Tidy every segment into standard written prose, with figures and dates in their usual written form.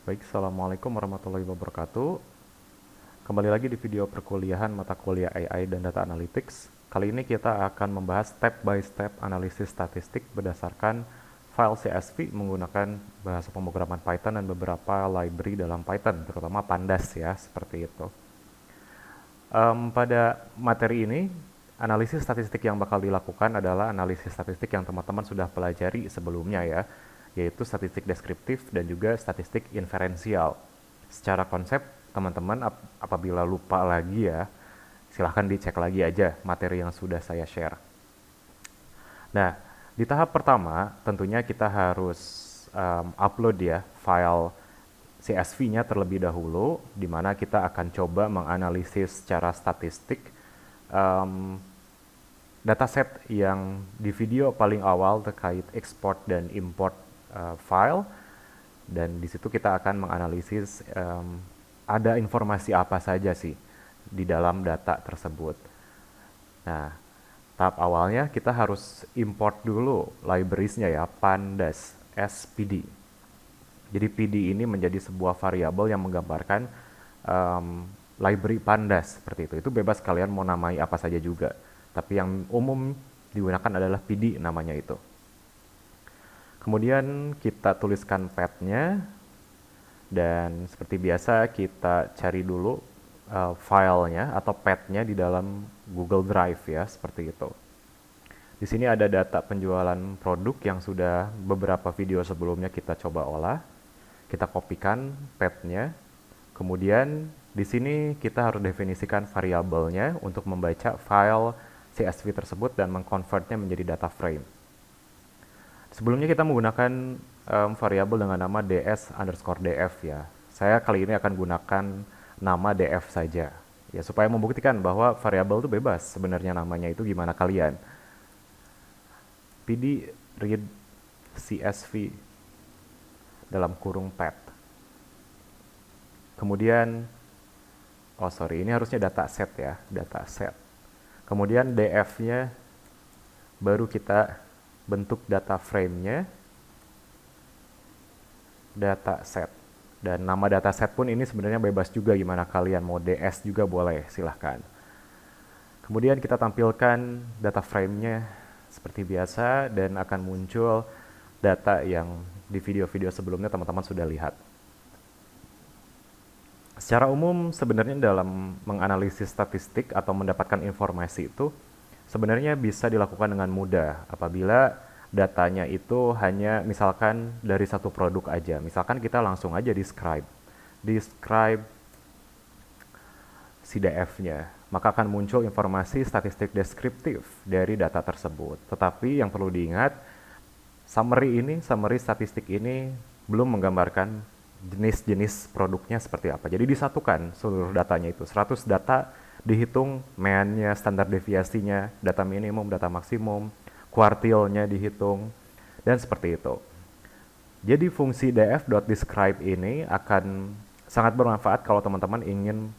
Baik, Assalamualaikum warahmatullahi wabarakatuh. Kembali lagi di video perkuliahan mata kuliah AI dan Data Analytics. Kali ini kita akan membahas step by step analisis statistik berdasarkan file CSV menggunakan bahasa pemrograman Python dan beberapa library dalam Python, terutama Pandas ya, seperti itu. Pada materi ini, analisis statistik yang bakal dilakukan adalah analisis statistik yang teman-teman sudah pelajari sebelumnya ya, yaitu statistik deskriptif dan juga statistik inferensial. Secara konsep, teman-teman apabila lupa lagi ya, silahkan dicek lagi aja materi yang sudah saya share. Nah, di tahap pertama tentunya kita harus upload ya file CSV-nya terlebih dahulu, di mana kita akan coba menganalisis secara statistik um, dataset yang di video paling awal terkait export dan import file, dan di situ kita akan menganalisis ada informasi apa saja sih di dalam data tersebut. Nah, tahap awalnya kita harus import dulu librariesnya ya, pandas SPD. Jadi PD ini menjadi sebuah variabel yang menggambarkan library pandas seperti itu. Itu bebas kalian mau namai apa saja juga. Tapi yang umum digunakan adalah PD namanya itu. Kemudian kita tuliskan path-nya, dan seperti biasa kita cari dulu filenya atau path-nya di dalam Google Drive ya, seperti itu. Di sini ada data penjualan produk yang sudah beberapa video sebelumnya kita coba olah. Kita kopikan path-nya. Kemudian di sini kita harus definisikan variabelnya untuk membaca file CSV tersebut dan mengkonvertnya menjadi data frame. Sebelumnya kita menggunakan variabel dengan nama ds_df ya. Saya kali ini akan gunakan nama df saja. Ya, supaya membuktikan bahwa variabel itu bebas sebenarnya namanya itu gimana kalian. PD read CSV dalam kurung path. Kemudian, ini harusnya dataset ya, dataset. Kemudian df-nya baru kita bentuk data frame-nya, dataset. Dan nama dataset pun ini sebenarnya bebas juga, gimana kalian mau ds juga boleh, silahkan. Kemudian kita tampilkan data frame-nya seperti biasa dan akan muncul data yang di video-video sebelumnya teman-teman sudah lihat. Secara umum sebenarnya dalam menganalisis statistik atau mendapatkan informasi itu sebenarnya bisa dilakukan dengan mudah apabila datanya itu hanya misalkan dari satu produk aja. Misalkan kita langsung aja describe si DF-nya, maka akan muncul informasi statistik deskriptif dari data tersebut. Tetapi yang perlu diingat, summary statistik ini belum menggambarkan jenis-jenis produknya seperti apa. Jadi disatukan seluruh datanya itu, 100 data dihitung mean-nya, standar deviasinya, data minimum, data maksimum, kuartilnya dihitung, dan seperti itu. Jadi fungsi df.describe ini akan sangat bermanfaat kalau teman-teman ingin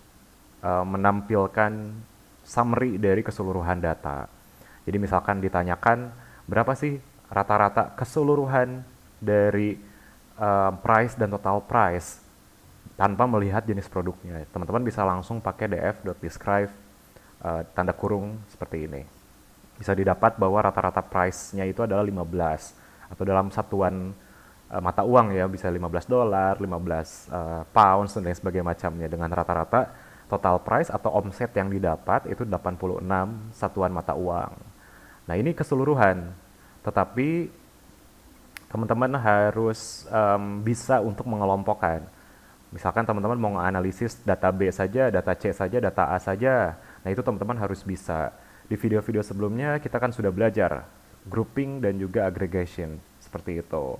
menampilkan summary dari keseluruhan data. Jadi misalkan ditanyakan berapa sih rata-rata keseluruhan dari price dan total price tanpa melihat jenis produknya. Teman-teman bisa langsung pakai df.describe tanda kurung seperti ini. Bisa didapat bahwa rata-rata price-nya itu adalah 15 atau dalam satuan mata uang ya, bisa 15 dolar, 15 pounds dan lain sebagainya macamnya, dengan rata-rata total price atau omset yang didapat itu 86 satuan mata uang. Nah, ini keseluruhan. Tetapi teman-teman harus bisa untuk mengelompokkan. Misalkan teman-teman mau menganalisis data B saja, data C saja, data A saja. Nah, itu teman-teman harus bisa. Di video-video sebelumnya kita kan sudah belajar grouping dan juga aggregation, seperti itu.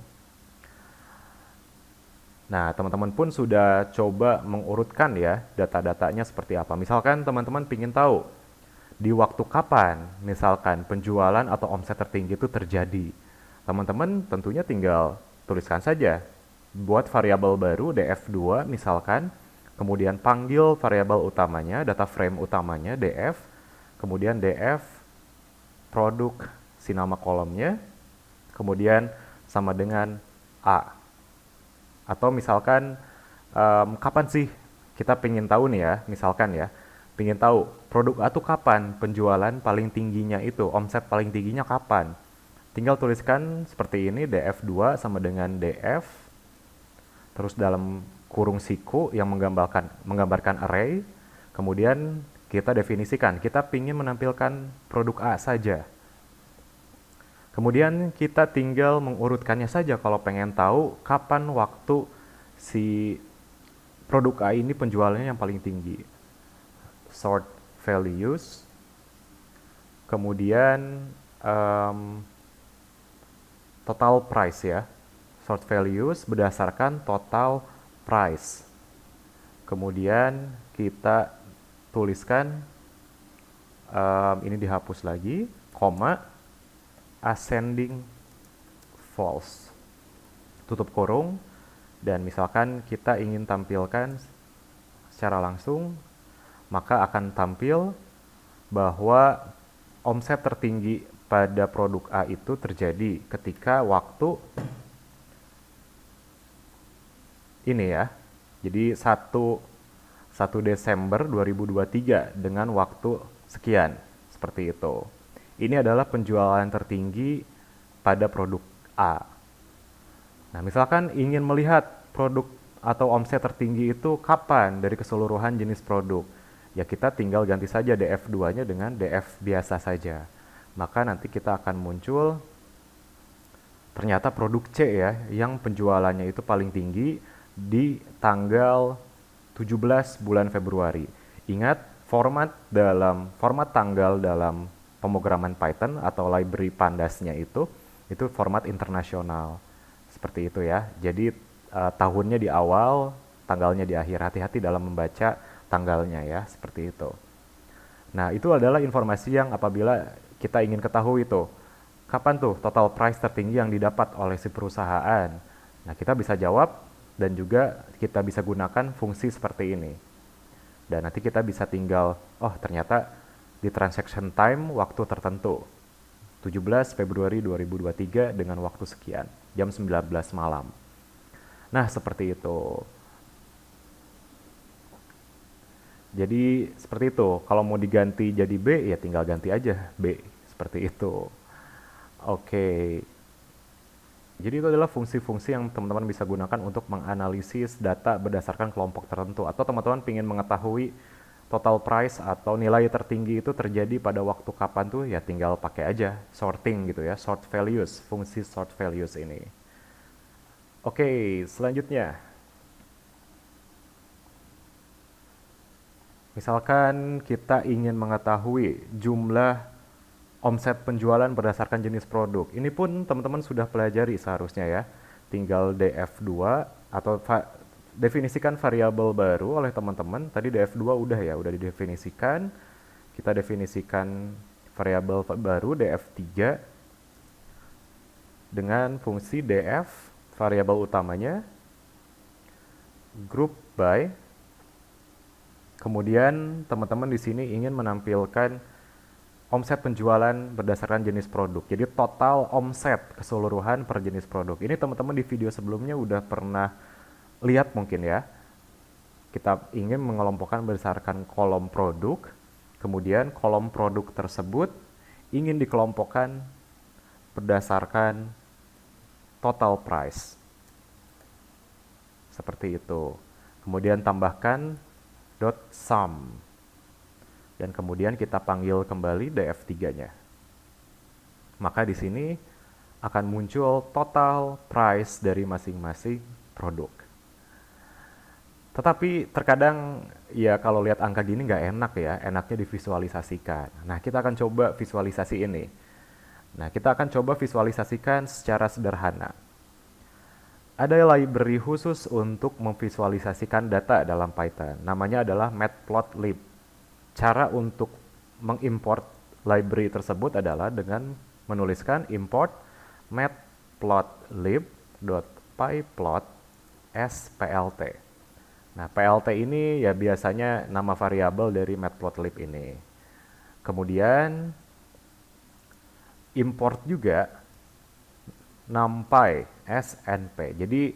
Nah, teman-teman pun sudah coba mengurutkan ya data-datanya seperti apa. Misalkan teman-teman ingin tahu di waktu kapan misalkan penjualan atau omset tertinggi itu terjadi. Teman-teman tentunya tinggal tuliskan saja, buat variabel baru df2 misalkan, kemudian panggil variabel utamanya, data frame utamanya df, kemudian df produk si nama kolomnya, kemudian sama dengan A. Atau misalkan kapan sih kita pengen tahu nih ya, misalkan ya, pengen tahu produk A tuh kapan penjualan paling tingginya itu, omset paling tingginya kapan. Tinggal tuliskan seperti ini, DF2 sama dengan DF, terus dalam kurung siku yang menggambarkan array, kemudian kita definisikan, kita ingin menampilkan produk A saja. Kemudian kita tinggal mengurutkannya saja kalau pengen tahu kapan waktu si produk A ini penjualannya yang paling tinggi. Sort values, kemudian total price ya. Sort values berdasarkan total price. Kemudian kita tuliskan, ini dihapus lagi, koma, ascending false. Tutup kurung, dan misalkan kita ingin tampilkan secara langsung, maka akan tampil bahwa omset tertinggi pada produk A itu terjadi ketika waktu ini ya. Jadi 1 Desember 2023 dengan waktu sekian, seperti itu. Ini adalah penjualan tertinggi pada produk A. Nah, misalkan ingin melihat produk atau omset tertinggi itu kapan dari keseluruhan jenis produk, ya kita tinggal ganti saja DF2-nya dengan DF biasa saja. Maka nanti kita akan muncul ternyata produk C ya, yang penjualannya itu paling tinggi di tanggal 17 bulan Februari. Ingat, format tanggal dalam pemrograman Python atau library Pandasnya itu format internasional. Seperti itu ya. Jadi tahunnya di awal, tanggalnya di akhir. Hati-hati dalam membaca tanggalnya ya, seperti itu. Nah, itu adalah informasi yang apabila kita ingin ketahui itu, kapan tuh total price tertinggi yang didapat oleh si perusahaan. Nah, kita bisa jawab dan juga kita bisa gunakan fungsi seperti ini. Dan nanti kita bisa tinggal, oh ternyata di transaction time waktu tertentu, 17 Februari 2023 dengan waktu sekian, jam 19 malam. Nah, seperti itu. Jadi seperti itu, kalau mau diganti jadi B, ya tinggal ganti aja B, seperti itu. Oke, jadi itu adalah fungsi-fungsi yang teman-teman bisa gunakan untuk menganalisis data berdasarkan kelompok tertentu. Atau teman-teman ingin mengetahui total price atau nilai tertinggi itu terjadi pada waktu kapan tuh, ya tinggal pakai aja sorting gitu ya, sort values, fungsi sort values ini. Oke, selanjutnya. Misalkan kita ingin mengetahui jumlah omset penjualan berdasarkan jenis produk. Ini pun teman-teman sudah pelajari seharusnya ya. Tinggal DF2 atau definisikan variabel baru oleh teman-teman. Tadi DF2 udah didefinisikan. Kita definisikan variabel baru DF3 dengan fungsi DF variabel utamanya group by. Kemudian teman-teman di sini ingin menampilkan omset penjualan berdasarkan jenis produk. Jadi total omset keseluruhan per jenis produk. Ini teman-teman di video sebelumnya udah pernah lihat mungkin ya. Kita ingin mengelompokkan berdasarkan kolom produk. Kemudian kolom produk tersebut ingin dikelompokkan berdasarkan total price. Seperti itu. Kemudian tambahkan .sum. Dan kemudian kita panggil kembali DF3-nya. Maka di sini akan muncul total price dari masing-masing produk. Tetapi terkadang ya kalau lihat angka gini nggak enak ya, enaknya divisualisasikan. Nah, kita akan coba visualisasi ini. Nah, kita akan coba visualisasikan secara sederhana. Ada library khusus untuk memvisualisasikan data dalam Python. Namanya adalah matplotlib. Cara untuk mengimport library tersebut adalah dengan menuliskan import matplotlib.pyplot splt. Nah, plt ini ya biasanya nama variabel dari matplotlib ini. Kemudian import juga numpy snp. Jadi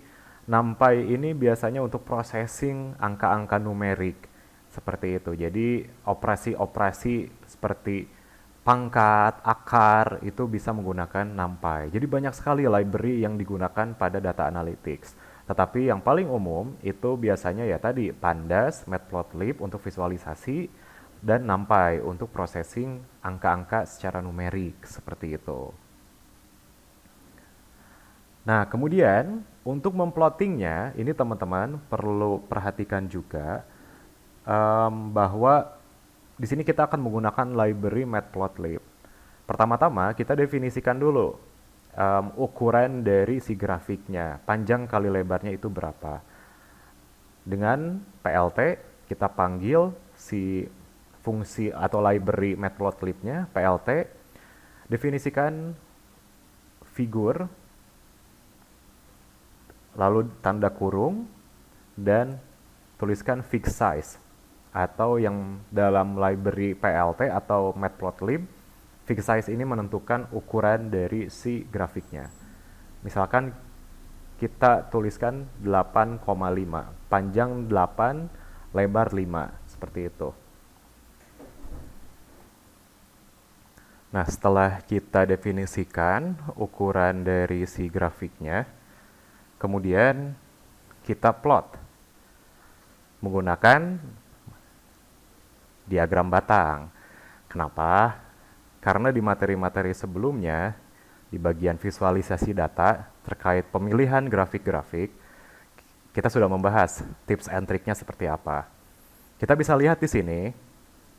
NumPy ini biasanya untuk processing angka-angka numerik seperti itu. Jadi operasi-operasi seperti pangkat, akar itu bisa menggunakan NumPy. Jadi banyak sekali library yang digunakan pada data analytics. Tetapi yang paling umum itu biasanya ya tadi Pandas, Matplotlib untuk visualisasi dan NumPy untuk processing angka-angka secara numerik seperti itu. Nah, kemudian untuk memplottingnya, ini teman-teman perlu perhatikan juga bahwa di sini kita akan menggunakan library Matplotlib. Pertama-tama kita definisikan dulu ukuran dari si grafiknya, panjang kali lebarnya itu berapa. Dengan PLT kita panggil si fungsi atau library Matplotlib-nya, PLT, definisikan figur, lalu tanda kurung, dan tuliskan fixed size. Atau yang dalam library PLT atau Matplotlib, fixed size ini menentukan ukuran dari si grafiknya. Misalkan kita tuliskan 8,5, panjang 8, lebar 5, seperti itu. Nah, setelah kita definisikan ukuran dari si grafiknya, kemudian kita plot menggunakan diagram batang. Kenapa? Karena di materi-materi sebelumnya, di bagian visualisasi data terkait pemilihan grafik-grafik, kita sudah membahas tips and triknya seperti apa. Kita bisa lihat di sini,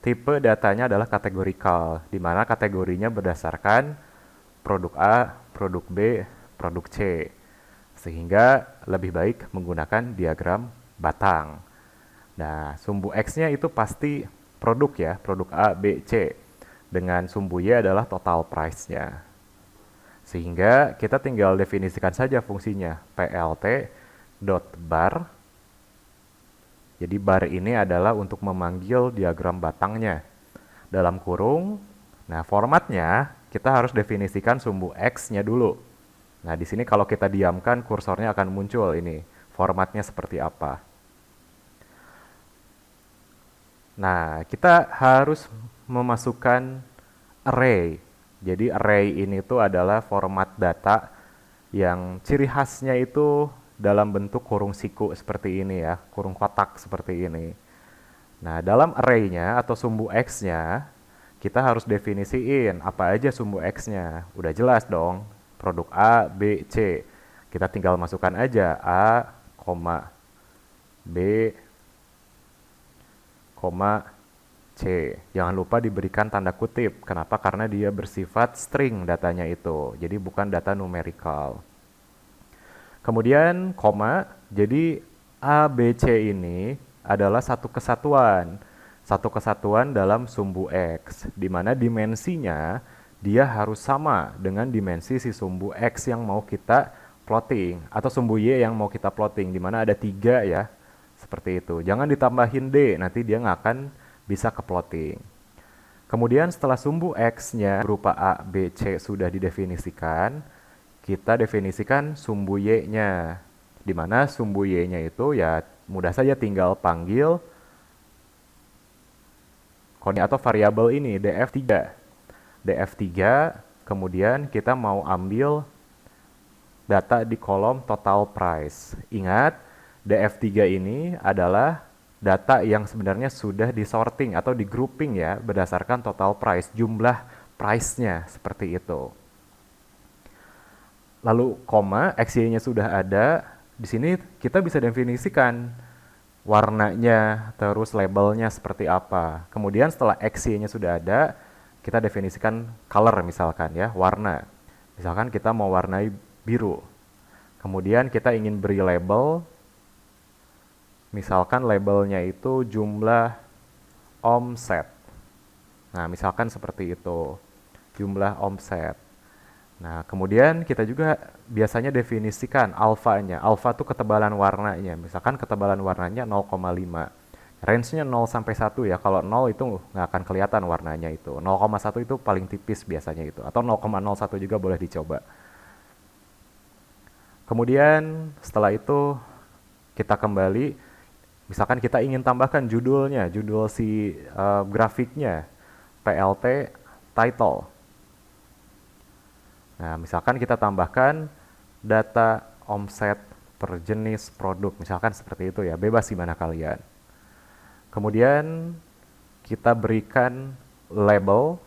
tipe datanya adalah kategorikal, di mana kategorinya berdasarkan produk A, produk B, produk C. Sehingga lebih baik menggunakan diagram batang. Nah, sumbu X-nya itu pasti produk ya, produk A, B, C. Dengan sumbu Y adalah total price-nya. Sehingga kita tinggal definisikan saja fungsinya, plt.bar. Jadi bar ini adalah untuk memanggil diagram batangnya. Dalam kurung, nah formatnya kita harus definisikan sumbu X-nya dulu. Nah, di sini kalau kita diamkan, kursornya akan muncul ini. Formatnya seperti apa. Nah, kita harus memasukkan array. Jadi array ini tuh adalah format data yang ciri khasnya itu dalam bentuk kurung siku seperti ini ya, kurung kotak seperti ini. Nah, dalam array-nya atau sumbu X-nya, kita harus definisiin apa aja sumbu X-nya. Udah jelas dong, produk A, B, C. Kita tinggal masukkan aja A, B, C. Jangan lupa diberikan tanda kutip. Kenapa? Karena dia bersifat string datanya itu. Jadi bukan data numerical. Kemudian koma, jadi A, B, C ini adalah satu kesatuan. Satu kesatuan dalam sumbu X, di mana dimensinya dia harus sama dengan dimensi si sumbu X yang mau kita plotting, atau sumbu Y yang mau kita plotting, di mana ada 3 ya, seperti itu. Jangan ditambahin D, nanti dia nggak akan bisa ke plotting. Kemudian setelah sumbu X-nya berupa A, B, C sudah didefinisikan, kita definisikan sumbu Y-nya. Di mana sumbu Y-nya itu ya mudah saja tinggal panggil atau variabel ini df3. df3, kemudian kita mau ambil data di kolom total price. Ingat, df3 ini adalah data yang sebenarnya sudah disorting atau di grouping ya berdasarkan total price, jumlah price-nya seperti itu. Lalu koma, XY-nya sudah ada. Di sini kita bisa definisikan warnanya, terus labelnya seperti apa. Kemudian setelah XY-nya sudah ada, kita definisikan color misalkan ya, warna. Misalkan kita mau warnai biru. Kemudian kita ingin beri label, misalkan labelnya itu jumlah omset. Nah, misalkan seperti itu, jumlah omset. Nah, kemudian kita juga biasanya definisikan alfanya. Alfa itu ketebalan warnanya. Misalkan ketebalan warnanya 0,5. Range-nya 0 sampai 1 ya. Kalau 0 itu nggak akan kelihatan warnanya itu. 0,1 itu paling tipis biasanya itu. Atau 0,01 juga boleh dicoba. Kemudian setelah itu kita kembali, misalkan kita ingin tambahkan judulnya, judul si grafiknya, PLT title. Nah, misalkan kita tambahkan data omset per jenis produk, misalkan seperti itu ya, bebas gimana kalian. Kemudian kita berikan label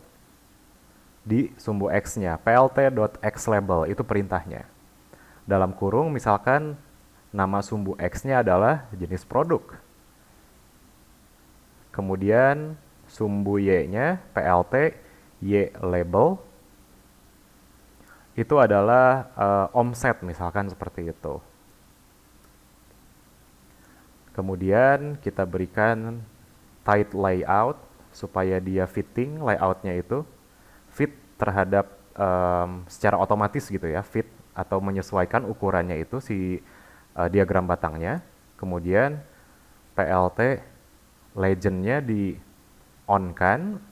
di sumbu X-nya, plt.xLabel, itu perintahnya. Dalam kurung misalkan nama sumbu X-nya adalah jenis produk. Kemudian sumbu Y-nya, plt y label, itu adalah omset misalkan seperti itu. Kemudian kita berikan tight layout supaya dia fitting, layoutnya itu fit terhadap secara otomatis gitu ya, fit atau menyesuaikan ukurannya itu si diagram batangnya. Kemudian PLT legendnya di on kan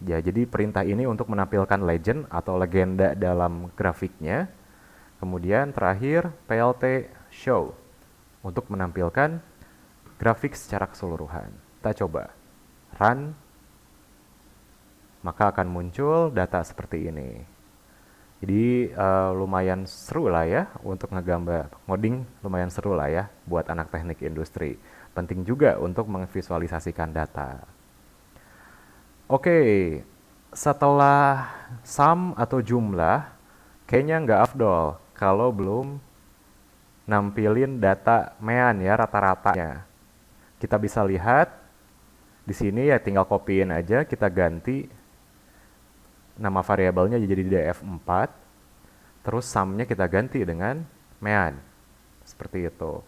ya, jadi perintah ini untuk menampilkan legend atau legenda dalam grafiknya. Kemudian terakhir PLT show untuk menampilkan grafik secara keseluruhan. Kita coba run, maka akan muncul data seperti ini. Jadi lumayan seru lah ya untuk ngegambar, ngoding lumayan seru lah ya buat anak teknik industri. Penting juga untuk memvisualisasikan data. Oke, setelah sum atau jumlah, kayaknya nggak afdol kalau belum nampilin data mean ya, rata-ratanya. Kita bisa lihat di sini ya, tinggal copyin aja, kita ganti nama variabelnya jadi df4, terus sumnya kita ganti dengan mean, seperti itu.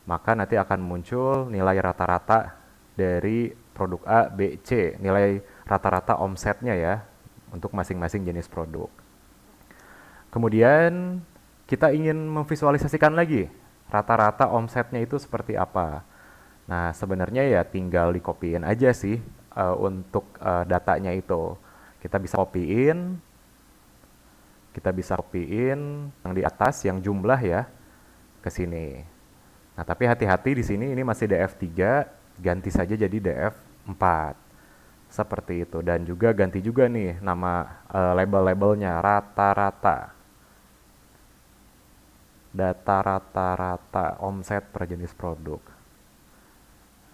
Maka nanti akan muncul nilai rata-rata dari produk A, B, C, nilai rata-rata omsetnya ya, untuk masing-masing jenis produk. Kemudian kita ingin memvisualisasikan lagi rata-rata omsetnya itu seperti apa. Nah, sebenarnya ya tinggal di-copyin aja sih untuk datanya itu. Kita bisa copyin yang di atas, yang jumlah ya, ke sini. Nah, tapi hati-hati di sini ini masih df3, ganti saja jadi df4. Seperti itu. Dan juga ganti juga nih nama label-labelnya, rata-rata. Data rata-rata omset per jenis produk.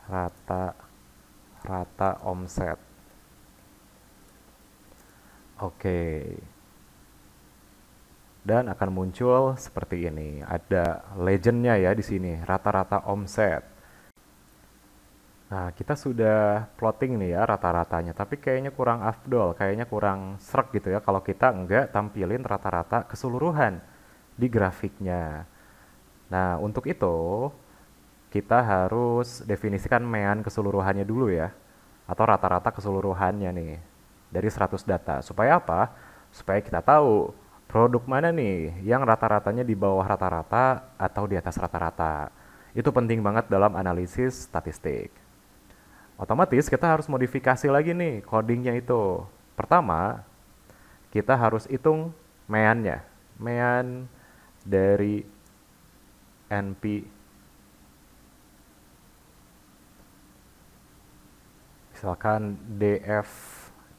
Rata-rata omset. Oke. Dan akan muncul seperti ini. Ada legendnya ya di sini, rata-rata omset. Nah, kita sudah plotting nih ya rata-ratanya, tapi kayaknya kurang afdol, kayaknya kurang srek gitu ya kalau kita enggak tampilin rata-rata keseluruhan di grafiknya. Nah, untuk itu kita harus definisikan mean keseluruhannya dulu ya, atau rata-rata keseluruhannya nih dari 100 data. Supaya apa? Supaya kita tahu produk mana nih yang rata-ratanya di bawah rata-rata atau di atas rata-rata. Itu penting banget dalam analisis statistik. Otomatis kita harus modifikasi lagi nih codingnya itu. Pertama, kita harus hitung meannya. Mean dari NP, misalkan DF,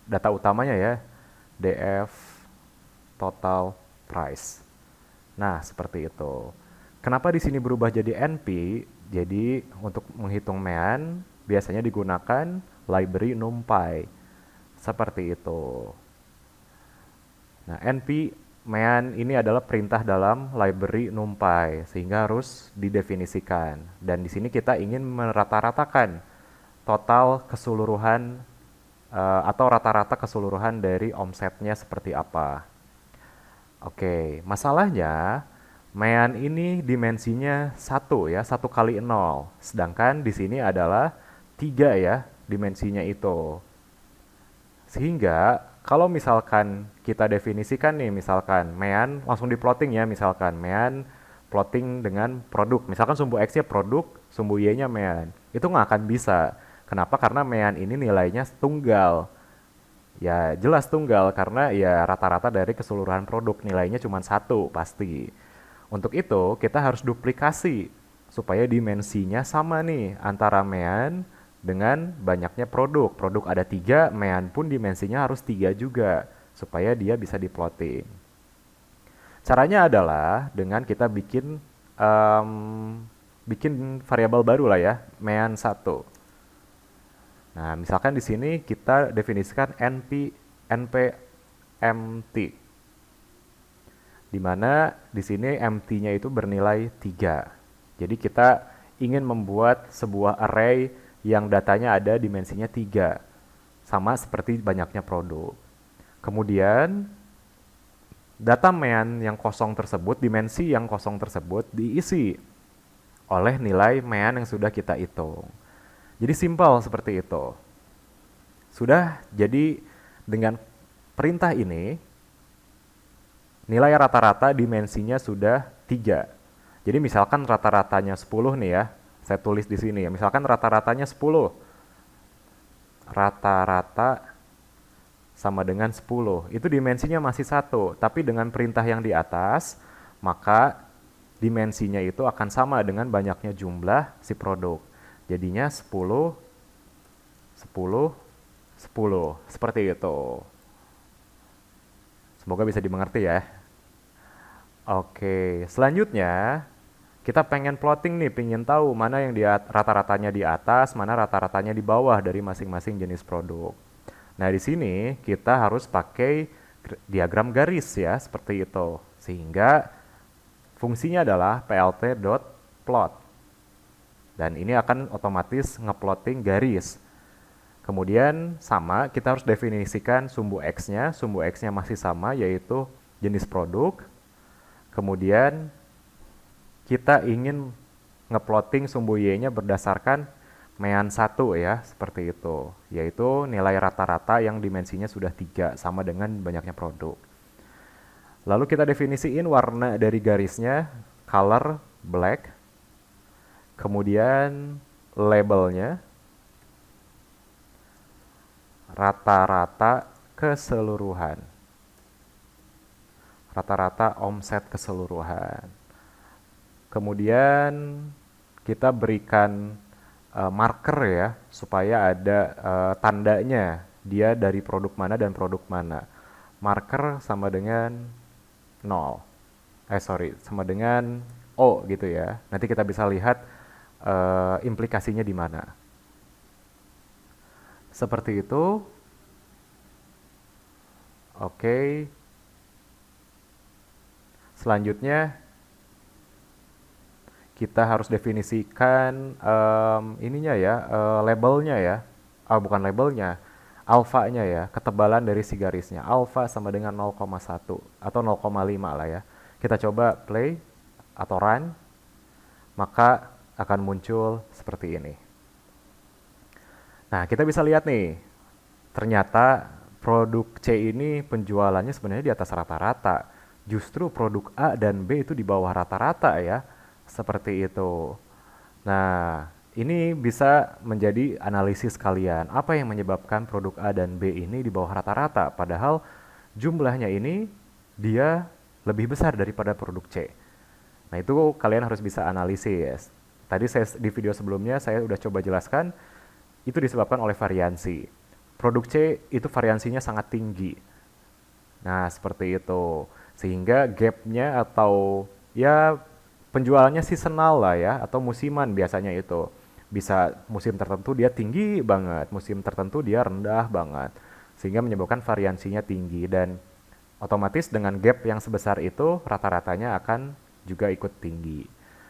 data utamanya ya, DF total price. Nah, seperti itu. Kenapa di sini berubah jadi NP? Jadi untuk menghitung mean biasanya digunakan library NumPy. Seperti itu. Nah, NP mean ini adalah perintah dalam library NumPy, sehingga harus didefinisikan. Dan di sini kita ingin merata-ratakan total keseluruhan atau rata-rata keseluruhan dari omsetnya seperti apa. Oke, masalahnya mean ini dimensinya 1 ya, 1 kali 0. Sedangkan di sini adalah 3 ya dimensinya itu. Sehingga kalau misalkan kita definisikan nih, misalkan mean langsung diplotting ya, misalkan mean plotting dengan produk. Misalkan sumbu X-nya produk, sumbu Y-nya mean. Itu nggak akan bisa. Kenapa? Karena mean ini nilainya tunggal. Ya jelas tunggal karena ya rata-rata dari keseluruhan produk nilainya cuma satu pasti. Untuk itu kita harus duplikasi supaya dimensinya sama nih antara mean dengan banyaknya produk. Produk ada 3, mean pun dimensinya harus 3 juga supaya dia bisa diplotting. Caranya adalah dengan kita em, bikin variabel baru lah ya, mean 1. Nah, misalkan di sini kita definisikan npmt, di mana di sini mt-nya itu bernilai 3. Jadi kita ingin membuat sebuah array yang datanya ada dimensinya 3, sama seperti banyaknya produk. Kemudian data mean yang kosong tersebut, dimensi yang kosong tersebut diisi oleh nilai mean yang sudah kita hitung. Jadi simpel seperti itu. Sudah, jadi dengan perintah ini, nilai rata-rata dimensinya sudah 3. Jadi misalkan rata-ratanya 10 nih ya, saya tulis di sini ya, misalkan rata-ratanya 10. Rata-rata sama dengan 10. Itu dimensinya masih 1, tapi dengan perintah yang di atas, maka dimensinya itu akan sama dengan banyaknya jumlah si produk. Jadinya 10, 10, 10. Seperti itu. Semoga bisa dimengerti ya. Oke, selanjutnya kita pengen plotting nih, pengen tahu mana yang rata-ratanya di atas, mana rata-ratanya di bawah dari masing-masing jenis produk. Nah, di sini kita harus pakai diagram garis ya, seperti itu. Sehingga fungsinya adalah plt.plot. Dan ini akan otomatis ngeplotting garis. Kemudian sama, kita harus definisikan sumbu X-nya. Sumbu X-nya masih sama, yaitu jenis produk. Kemudian kita ingin ngeplotting sumbu Y-nya berdasarkan mean 1 ya, seperti itu. Yaitu nilai rata-rata yang dimensinya sudah 3, sama dengan banyaknya produk. Lalu kita definisiin warna dari garisnya, color black. Kemudian labelnya rata-rata keseluruhan. Rata-rata omset keseluruhan. Kemudian kita berikan marker ya, supaya ada tandanya dia dari produk mana dan produk mana. Marker sama dengan 0. Sama dengan O gitu ya. Nanti kita bisa lihat implikasinya di mana. Seperti itu. Oke. Selanjutnya kita harus definisikan ininya ya, labelnya ya. Bukan labelnya, alfanya ya, ketebalan dari si garisnya. Alfa sama dengan 0,1 atau 0,5 lah ya. Kita coba play atau run, maka akan muncul seperti ini. Nah, kita bisa lihat nih, ternyata produk C ini penjualannya sebenarnya di atas rata-rata. Justru produk A dan B itu di bawah rata-rata ya, seperti itu. Nah, ini bisa menjadi analisis kalian. Apa yang menyebabkan produk A dan B ini di bawah rata-rata, padahal jumlahnya ini dia lebih besar daripada produk C. Nah, itu kalian harus bisa analisis. Tadi di video sebelumnya saya udah coba jelaskan, itu disebabkan oleh variansi. Produk C itu variansinya sangat tinggi. Nah, seperti itu. Sehingga gap-nya atau ya penjualannya seasonal lah ya, atau musiman biasanya itu. Bisa musim tertentu dia tinggi banget, musim tertentu dia rendah banget. Sehingga menyebabkan variansinya tinggi, dan otomatis dengan gap yang sebesar itu rata-ratanya akan juga ikut tinggi.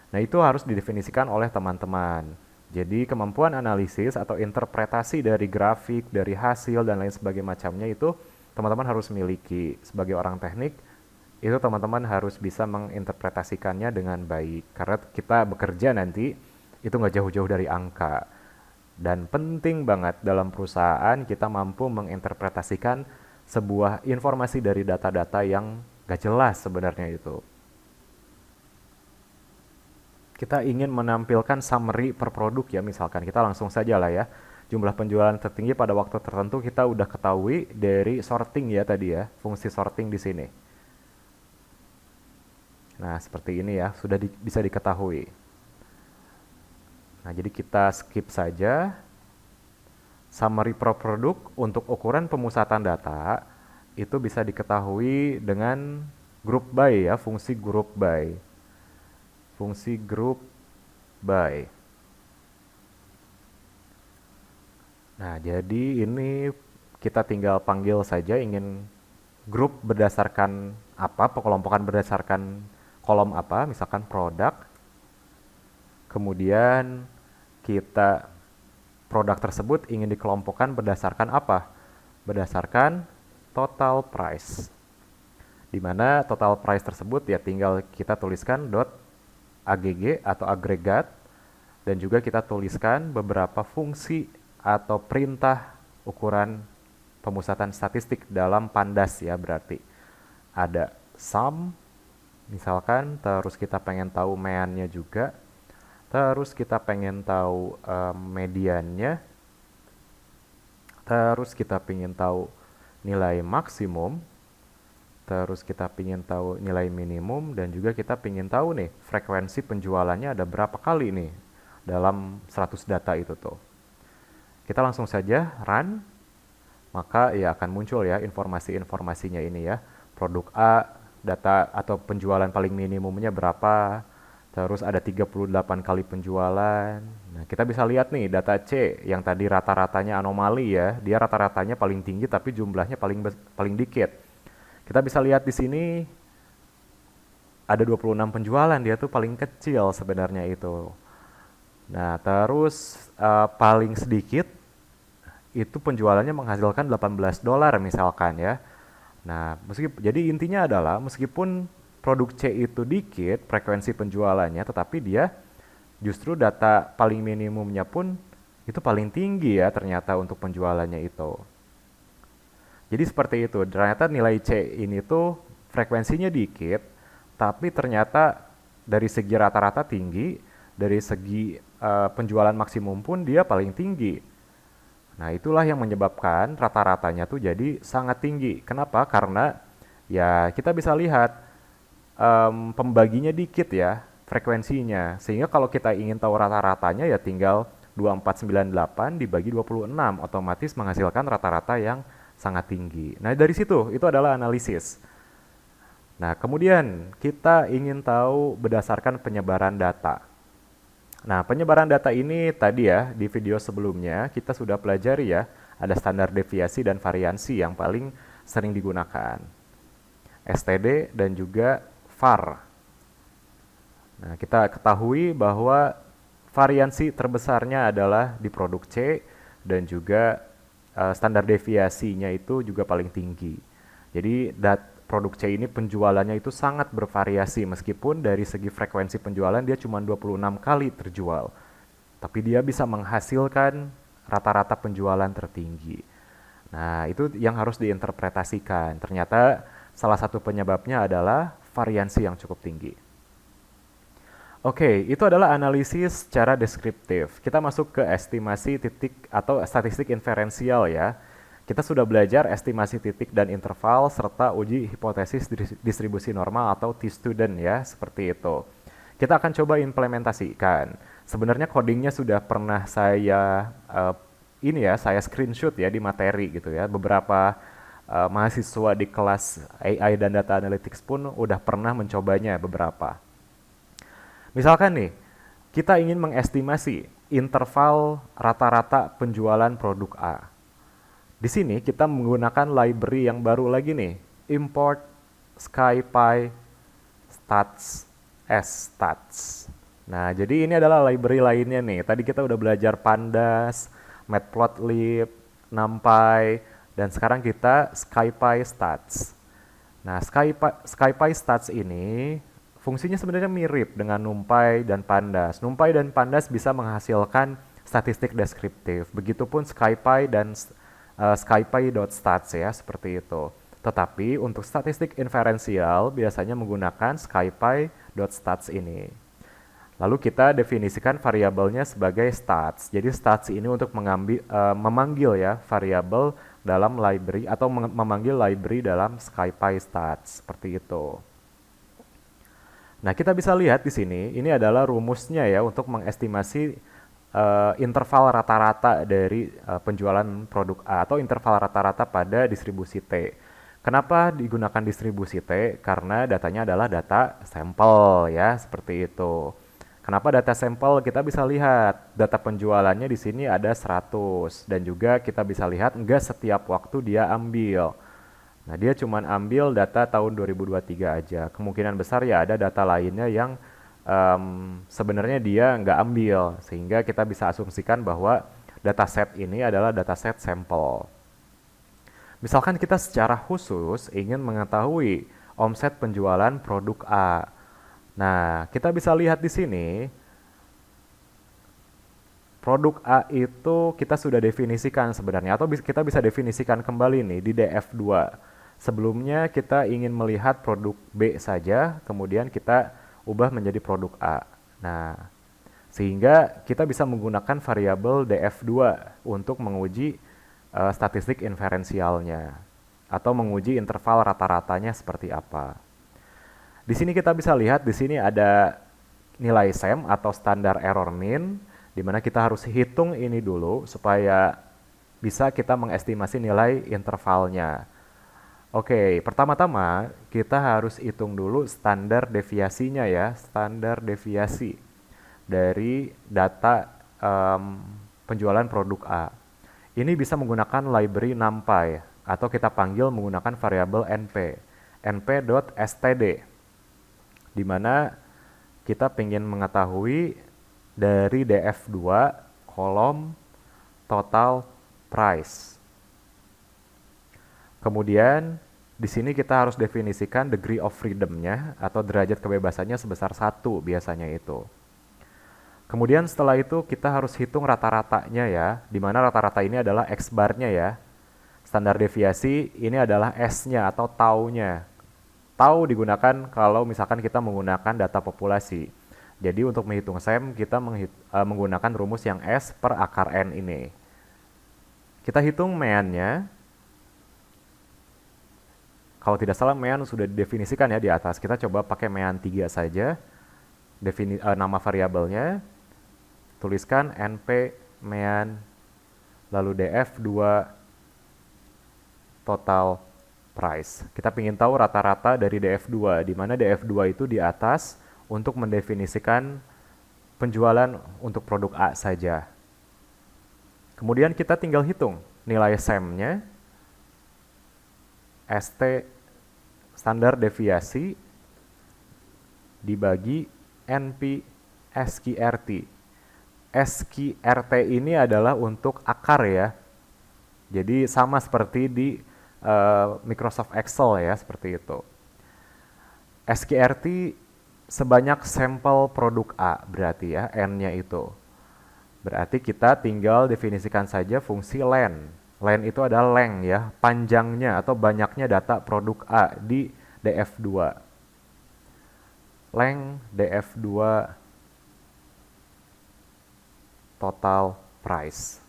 Nah, itu harus didefinisikan oleh teman-teman. Jadi kemampuan analisis atau interpretasi dari grafik, dari hasil, dan lain sebagainya macamnya itu teman-teman harus miliki. Sebagai orang teknik, itu teman-teman harus bisa menginterpretasikannya dengan baik. Karena kita bekerja nanti, itu nggak jauh-jauh dari angka. Dan penting banget dalam perusahaan kita mampu menginterpretasikan sebuah informasi dari data-data yang nggak jelas sebenarnya itu. Kita ingin menampilkan summary per produk ya, misalkan kita langsung saja lah ya. jumlah penjualan tertinggi pada waktu tertentu kita udah ketahui dari sorting ya tadi ya, fungsi sorting di sini. Nah, seperti ini ya, sudah bisa diketahui. Nah, jadi kita skip saja. Summary per produk untuk ukuran pemusatan data itu bisa diketahui dengan group by ya, fungsi group by. Fungsi group by. Nah, jadi ini kita tinggal panggil saja ingin grup berdasarkan apa, pengelompokan berdasarkan kolom apa, misalkan produk. Kemudian kita produk tersebut ingin dikelompokkan berdasarkan apa? Berdasarkan total price. Di mana total price tersebut ya tinggal kita tuliskan .agg atau agregat, dan juga kita tuliskan beberapa fungsi atau perintah ukuran pemusatan statistik dalam pandas ya, berarti ada sum misalkan, terus kita pengen tahu meannya juga, terus kita pengen tahu mediannya, terus kita pengen tahu nilai maksimum, terus kita pengen tahu nilai minimum, dan juga kita pengen tahu nih frekuensi penjualannya ada berapa kali nih dalam 100 data itu tuh. Kita langsung saja run, maka ya akan muncul ya informasi-informasinya ini ya. Produk A, data atau penjualan paling minimumnya berapa, terus ada 38 kali penjualan. Nah, kita bisa lihat nih data C yang tadi rata-ratanya anomali ya. Dia rata-ratanya paling tinggi tapi jumlahnya paling dikit. Kita bisa lihat di sini ada 26 penjualan, dia tuh paling kecil sebenarnya itu. Nah, terus paling sedikit itu penjualannya menghasilkan $18 misalkan ya. Nah, jadi intinya adalah meskipun produk C itu dikit frekuensi penjualannya, tetapi dia justru data paling minimumnya pun itu paling tinggi ya ternyata untuk penjualannya itu. Jadi seperti itu, ternyata nilai C ini tuh frekuensinya dikit, tapi ternyata dari segi rata-rata tinggi, dari segi penjualan maksimum pun dia paling tinggi. Nah, itulah yang menyebabkan rata-ratanya tuh jadi sangat tinggi. Kenapa? Karena ya kita bisa lihat pembaginya dikit ya, frekuensinya. Sehingga kalau kita ingin tahu rata-ratanya ya tinggal 2498 dibagi 26, otomatis menghasilkan rata-rata yang sangat tinggi. Nah, dari situ itu adalah analisis. Nah, kemudian kita ingin tahu berdasarkan penyebaran data. Nah, penyebaran data ini tadi ya, di video sebelumnya kita sudah pelajari ya, ada standar deviasi dan variansi yang paling sering digunakan. STD dan juga VAR. Nah, kita ketahui bahwa variansi terbesarnya adalah di produk C, dan juga standar deviasinya itu juga paling tinggi. Jadi produk C ini penjualannya itu sangat bervariasi, meskipun dari segi frekuensi penjualan dia cuma 26 kali terjual. Tapi dia bisa menghasilkan rata-rata penjualan tertinggi. Nah, itu yang harus diinterpretasikan. Ternyata salah satu penyebabnya adalah variansi yang cukup tinggi. Oke, itu adalah analisis secara deskriptif. Kita masuk ke estimasi titik atau statistik inferensial ya. Kita sudah belajar estimasi titik dan interval serta uji hipotesis distribusi normal atau t-student ya, seperti itu. Kita akan coba implementasikan. Sebenarnya codingnya sudah pernah saya saya screenshot ya di materi gitu ya. Beberapa mahasiswa di kelas AI dan Data Analytics pun udah pernah mencobanya beberapa. Misalkan nih, kita ingin mengestimasi interval rata-rata penjualan produk A. Di sini kita menggunakan library yang baru lagi nih, import SciPy stats. Nah, jadi ini adalah library lainnya nih. Tadi kita udah belajar pandas, matplotlib, numpy, dan sekarang kita SciPy stats. Nah, SciPy stats ini fungsinya sebenarnya mirip dengan numpy dan pandas. Numpy dan pandas bisa menghasilkan statistik deskriptif. Begitupun SciPy dan SciPy.stats ya, seperti itu. Tetapi untuk statistik inferensial biasanya menggunakan SciPy.stats ini. Lalu kita definisikan variabelnya sebagai stats. Jadi stats ini untuk memanggil ya variabel dalam library atau memanggil library dalam SciPy stats seperti itu. Nah, kita bisa lihat di sini, ini adalah rumusnya ya untuk mengestimasi interval rata-rata dari penjualan produk A atau interval rata-rata pada distribusi T. Kenapa digunakan distribusi T? Karena datanya adalah data sampel ya, seperti itu. Kenapa data sampel? Kita bisa lihat data penjualannya di sini ada 100 dan juga kita bisa lihat enggak setiap waktu dia ambil. Nah, dia cuma ambil data tahun 2023 aja. Kemungkinan besar ya ada data lainnya yang sebenarnya dia nggak ambil, sehingga kita bisa asumsikan bahwa dataset ini adalah dataset sampel. Misalkan kita secara khusus ingin mengetahui omset penjualan produk A. Nah, kita bisa lihat di sini, produk A itu kita sudah definisikan sebenarnya, atau kita bisa definisikan kembali nih di DF2. Sebelumnya kita ingin melihat produk B saja, kemudian kita ubah menjadi produk A. Nah, sehingga kita bisa menggunakan variabel DF2 untuk menguji statistik inferensialnya atau menguji interval rata-ratanya seperti apa. Di sini kita bisa lihat di sini ada nilai SEM atau standar error mean, di mana kita harus hitung ini dulu supaya bisa kita mengestimasi nilai intervalnya. Oke, pertama-tama kita harus hitung dulu standar deviasinya ya, standar deviasi dari data penjualan produk A. Ini bisa menggunakan library NumPy atau kita panggil menggunakan variabel np.std, di mana kita ingin mengetahui dari DF2 kolom total price. Kemudian di sini kita harus definisikan degree of freedom-nya atau derajat kebebasannya sebesar 1 biasanya itu. Kemudian setelah itu kita harus hitung rata-ratanya ya, di mana rata-rata ini adalah X-bar-nya ya. Standar deviasi ini adalah S-nya atau tau-nya. Tau digunakan kalau misalkan kita menggunakan data populasi. Jadi untuk menghitung SEM kita menggunakan rumus yang S per akar N ini. Kita hitung mean-nya. Kalau tidak salah mean sudah didefinisikan ya di atas. Kita coba pakai mean 3 saja. Nama variabelnya. Tuliskan np mean lalu df2 total price. Kita ingin tahu rata-rata dari df2, di mana df2 itu di atas untuk mendefinisikan penjualan untuk produk A saja. Kemudian kita tinggal hitung nilai SEM-nya, ST standar deviasi dibagi NP SQRT. SQRT ini adalah untuk akar ya. Jadi sama seperti di Microsoft Excel ya, seperti itu. SQRT sebanyak sampel produk A berarti ya, N-nya itu. Berarti kita tinggal definisikan saja fungsi len. Len itu adalah length ya, panjangnya atau banyaknya data produk A di DF2. Length DF2 total price.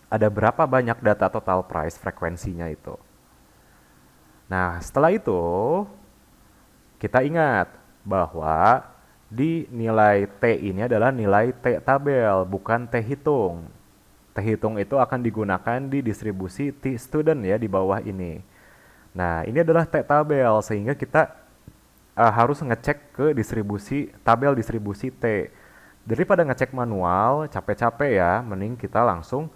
Ada berapa banyak data total price frekuensinya itu. Nah, setelah itu kita ingat bahwa di nilai T ini adalah nilai T tabel, bukan T hitung. T hitung itu akan digunakan di distribusi T student ya di bawah ini. Nah, ini adalah T tabel sehingga kita harus ngecek ke tabel distribusi T. Daripada ngecek manual, capek-capek ya, mending kita langsung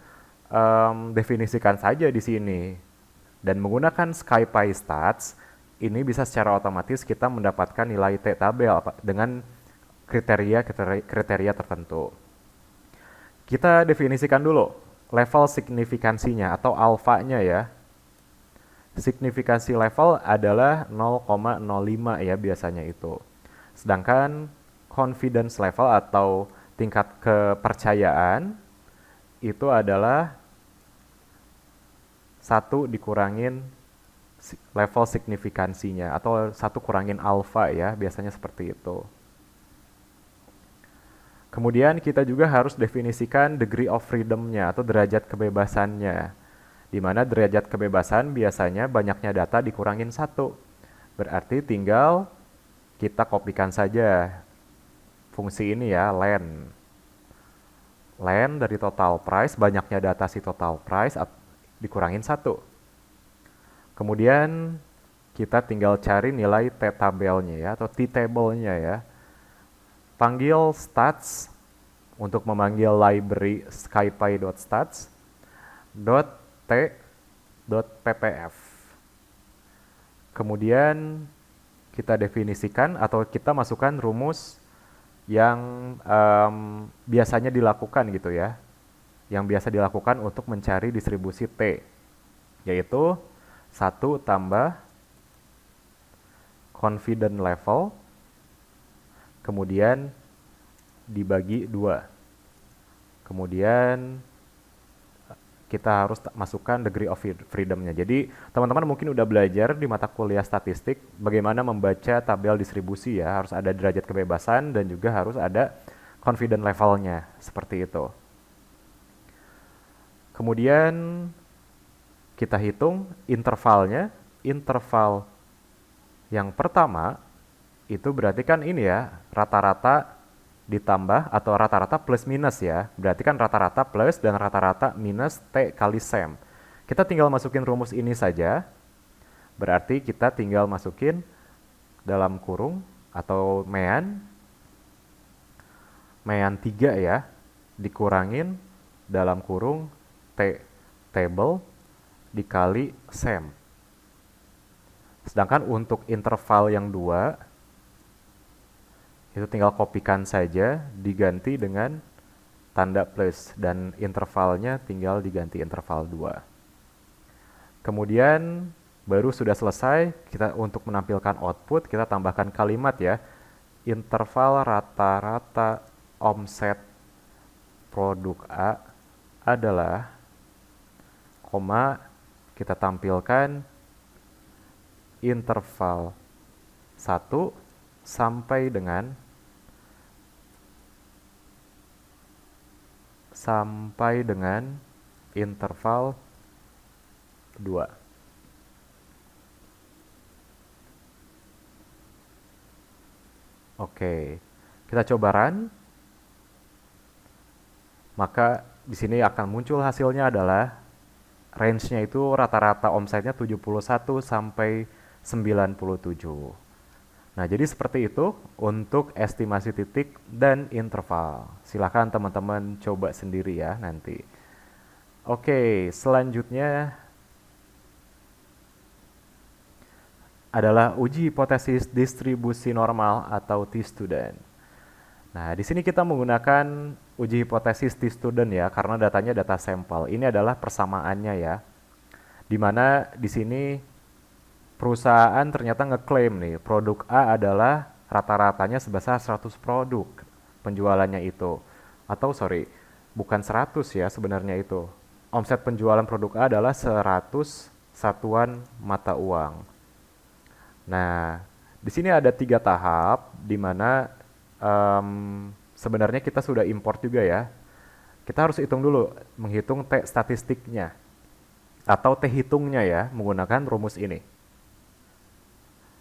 definisikan saja di sini. Dan menggunakan SciPy Stats, ini bisa secara otomatis kita mendapatkan nilai T tabel dengan kriteria tertentu. Kita definisikan dulu level signifikansinya atau alfanya ya. Signifikansi level adalah 0,05 ya biasanya itu. Sedangkan confidence level atau tingkat kepercayaan itu adalah 1 dikurangin level signifikansinya atau 1 kurangin alfa ya, biasanya seperti itu. Kemudian kita juga harus definisikan degree of freedom-nya atau derajat kebebasannya. Di mana derajat kebebasan biasanya banyaknya data dikurangin 1. Berarti tinggal kita kopikan saja fungsi ini ya, len. Len dari total price, banyaknya data si total price dikurangin 1. Kemudian kita tinggal cari nilai t-tabelnya ya, atau t-table-nya ya. Panggil stats untuk memanggil library scipy.stats .t.ppf. Kemudian kita definisikan atau kita masukkan rumus yang biasanya dilakukan gitu ya, yang biasa dilakukan untuk mencari distribusi T, yaitu 1 tambah confidence level, kemudian dibagi 2. Kemudian kita harus masukkan degree of freedom-nya. Jadi teman-teman mungkin udah belajar di mata kuliah statistik bagaimana membaca tabel distribusi ya. Harus ada derajat kebebasan dan juga harus ada confidence level-nya. Seperti itu. Kemudian kita hitung intervalnya. Interval yang pertama itu berarti kan ini ya, rata-rata ditambah atau rata-rata plus minus ya. Berarti kan rata-rata plus dan rata-rata minus T kali SEM. Kita tinggal masukin rumus ini saja. Berarti kita tinggal masukin dalam kurung atau mean 3 ya, dikurangin dalam kurung T table dikali SEM. Sedangkan untuk interval yang 2 itu tinggal kopikan saja, diganti dengan tanda plus, dan intervalnya tinggal diganti interval 2. Kemudian baru sudah selesai, kita untuk menampilkan output, kita tambahkan kalimat ya, interval rata-rata omset produk A adalah, koma, kita tampilkan interval 1 sampai dengan interval 2. Oke, kita coba run. Maka di sini akan muncul hasilnya adalah range-nya itu rata-rata omsetnya 71 sampai 97. Nah, jadi seperti itu untuk estimasi titik dan interval. Silakan teman-teman coba sendiri ya nanti. Oke, selanjutnya adalah uji hipotesis distribusi normal atau t-student. Nah, di sini kita menggunakan uji hipotesis t-student ya, karena datanya data sampel. Ini adalah persamaannya ya. Dimana di sini perusahaan ternyata ngeklaim nih, produk A adalah rata-ratanya sebesar 100 produk penjualannya itu. Atau sorry, bukan 100 ya sebenarnya itu. Omset penjualan produk A adalah 100 satuan mata uang. Nah, di sini ada 3 tahap di mana sebenarnya kita sudah import juga ya. Kita harus hitung dulu, menghitung T statistiknya atau T hitungnya ya, menggunakan rumus ini.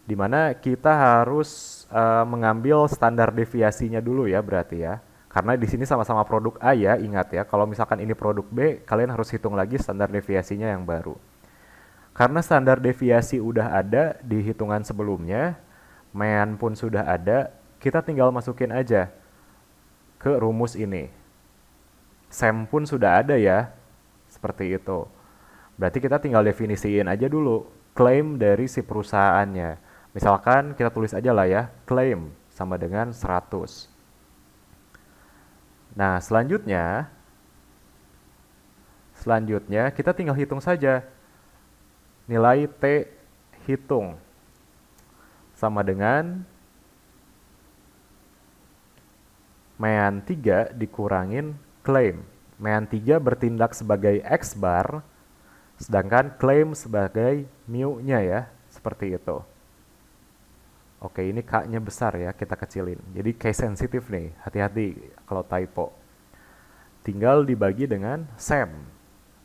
Di mana kita harus mengambil standar deviasinya dulu ya berarti ya. Karena di sini sama-sama produk A ya, ingat ya. Kalau misalkan ini produk B, kalian harus hitung lagi standar deviasinya yang baru. Karena standar deviasi udah ada di hitungan sebelumnya, mean pun sudah ada, kita tinggal masukin aja ke rumus ini. SEM pun sudah ada ya, seperti itu. Berarti kita tinggal definisiin aja dulu klaim dari si perusahaannya. Misalkan kita tulis aja lah ya, claim sama dengan 100. Nah, selanjutnya kita tinggal hitung saja. Nilai T hitung sama dengan mean 3 dikurangin claim. Mean 3 bertindak sebagai X bar, sedangkan claim sebagai mu-nya ya, seperti itu. Oke, ini K-nya besar ya, kita kecilin. Jadi case sensitif nih, hati-hati kalau typo. Tinggal dibagi dengan SEM,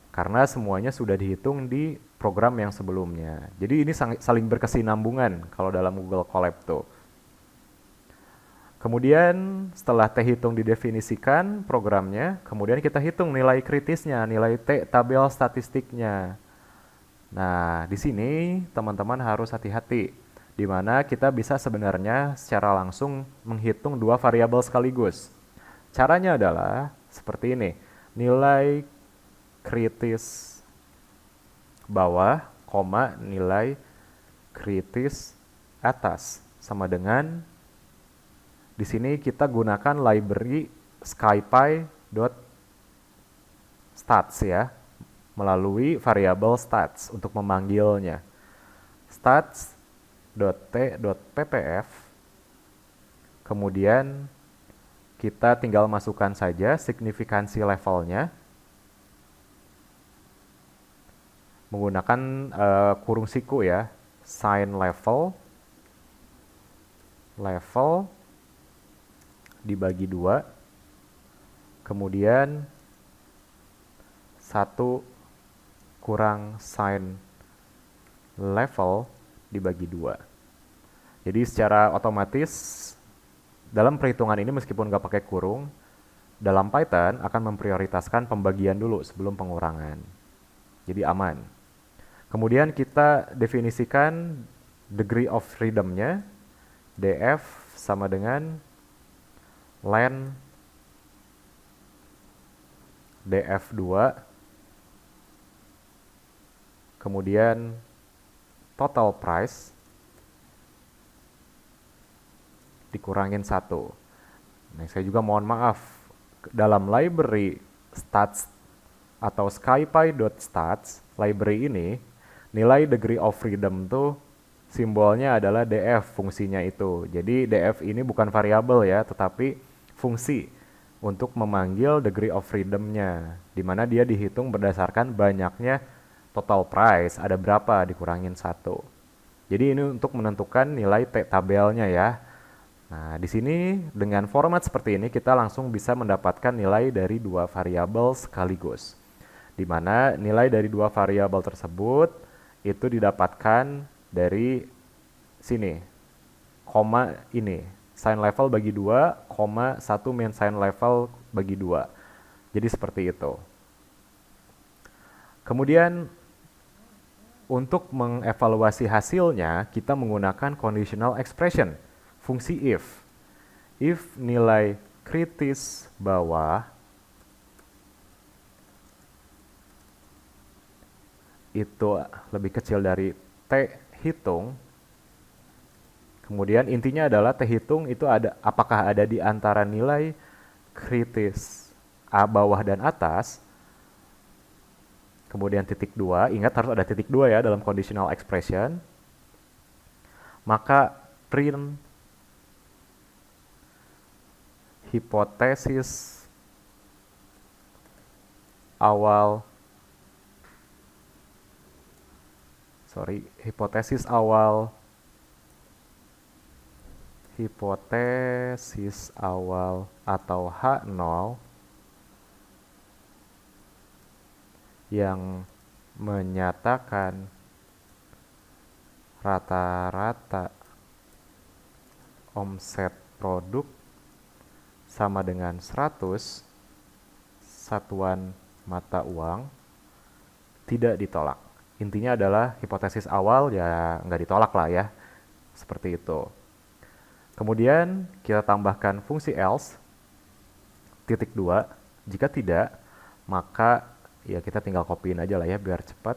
karena semuanya sudah dihitung di program yang sebelumnya. Jadi ini saling berkesinambungan kalau dalam Google Colab tuh. Kemudian setelah T hitung didefinisikan programnya, kemudian kita hitung nilai kritisnya, nilai T tabel statistiknya. Nah, di sini teman-teman harus hati-hati, di mana kita bisa sebenarnya secara langsung menghitung dua variabel sekaligus. Caranya adalah seperti ini, nilai kritis bawah, koma, nilai kritis atas, sama dengan di sini kita gunakan library scipy.stats ya, melalui variabel stats untuk memanggilnya. Stats.t.ppf, kemudian kita tinggal masukkan saja signifikansi levelnya menggunakan kurung siku ya, sign level dibagi 2, kemudian 1 kurang sign level dibagi 2. Jadi secara otomatis dalam perhitungan ini meskipun nggak pakai kurung, dalam Python akan memprioritaskan pembagian dulu sebelum pengurangan. Jadi aman. Kemudian kita definisikan degree of freedom-nya, df sama dengan len df2, kemudian total price dikurangin 1. Nah, saya juga mohon maaf, dalam library stats atau scipy.stats library ini, nilai degree of freedom tuh simbolnya adalah df fungsinya itu. Jadi df ini bukan variabel ya, tetapi fungsi untuk memanggil degree of freedom-nya, di mana dia dihitung berdasarkan banyaknya total price, ada berapa dikurangin 1. Jadi ini untuk menentukan nilai T tabelnya ya. Nah, di sini dengan format seperti ini kita langsung bisa mendapatkan nilai dari dua variabel sekaligus. Di mana nilai dari dua variabel tersebut itu didapatkan dari sini, koma ini. Sign level bagi 2, koma 1 main sign level bagi 2. Jadi seperti itu. Kemudian untuk mengevaluasi hasilnya, kita menggunakan conditional expression, fungsi if. If nilai kritis bawah itu lebih kecil dari T hitung, kemudian intinya adalah T hitung itu apakah ada di antara nilai kritis A bawah dan atas, kemudian titik 2, ingat harus ada titik 2 ya dalam conditional expression, maka print hipotesis awal atau H0 yang menyatakan rata-rata omset produk sama dengan 100 satuan mata uang tidak ditolak. Intinya adalah hipotesis awal ya nggak ditolak lah ya, seperti itu. Kemudian kita tambahkan fungsi else, titik 2, jika tidak, maka ya kita tinggal copyin aja lah ya biar cepat.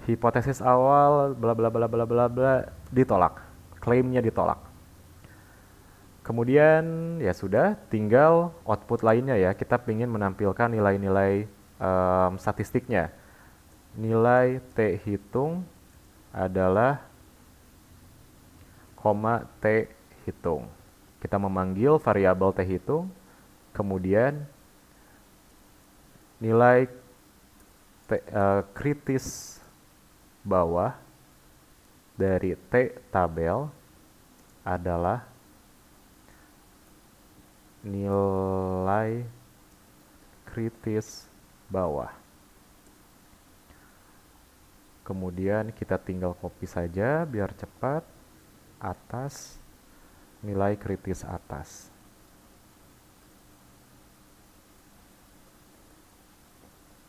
Hipotesis awal bla bla bla bla bla bla ditolak, klaimnya ditolak. Kemudian ya sudah, tinggal output lainnya ya, kita ingin menampilkan nilai-nilai statistiknya. Nilai T hitung adalah koma T hitung. Kita memanggil variabel T hitung, kemudian nilai kritis bawah dari T tabel adalah nilai kritis bawah. Kemudian kita tinggal copy saja biar cepat, atas nilai kritis atas.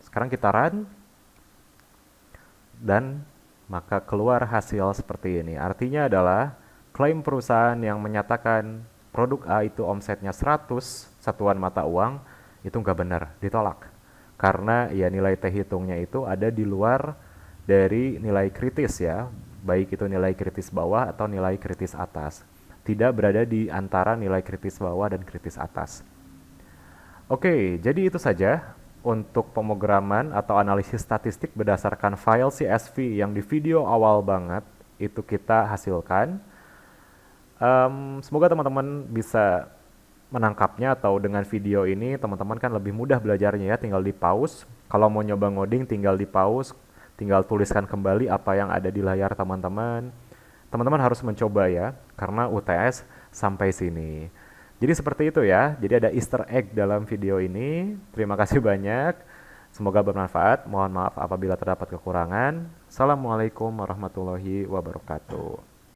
Sekarang kita run, dan maka keluar hasil seperti ini. Artinya adalah klaim perusahaan yang menyatakan produk A itu omsetnya 100 satuan mata uang, itu nggak benar, ditolak. Karena ya nilai T hitungnya itu ada di luar dari nilai kritis ya, baik itu nilai kritis bawah atau nilai kritis atas. Tidak berada di antara nilai kritis bawah dan kritis atas. Oke, jadi itu saja untuk pemrograman atau analisis statistik berdasarkan file CSV yang di video awal banget itu kita hasilkan. Semoga teman-teman bisa menangkapnya, atau dengan video ini teman-teman kan lebih mudah belajarnya ya, tinggal di pause. Kalau mau nyoba ngoding tinggal di pause, tinggal tuliskan kembali apa yang ada di layar teman-teman. Teman-teman harus mencoba ya, karena UTS sampai sini. Jadi seperti itu ya, jadi ada Easter egg dalam video ini. Terima kasih banyak, semoga bermanfaat. Mohon maaf apabila terdapat kekurangan. Assalamualaikum warahmatullahi wabarakatuh.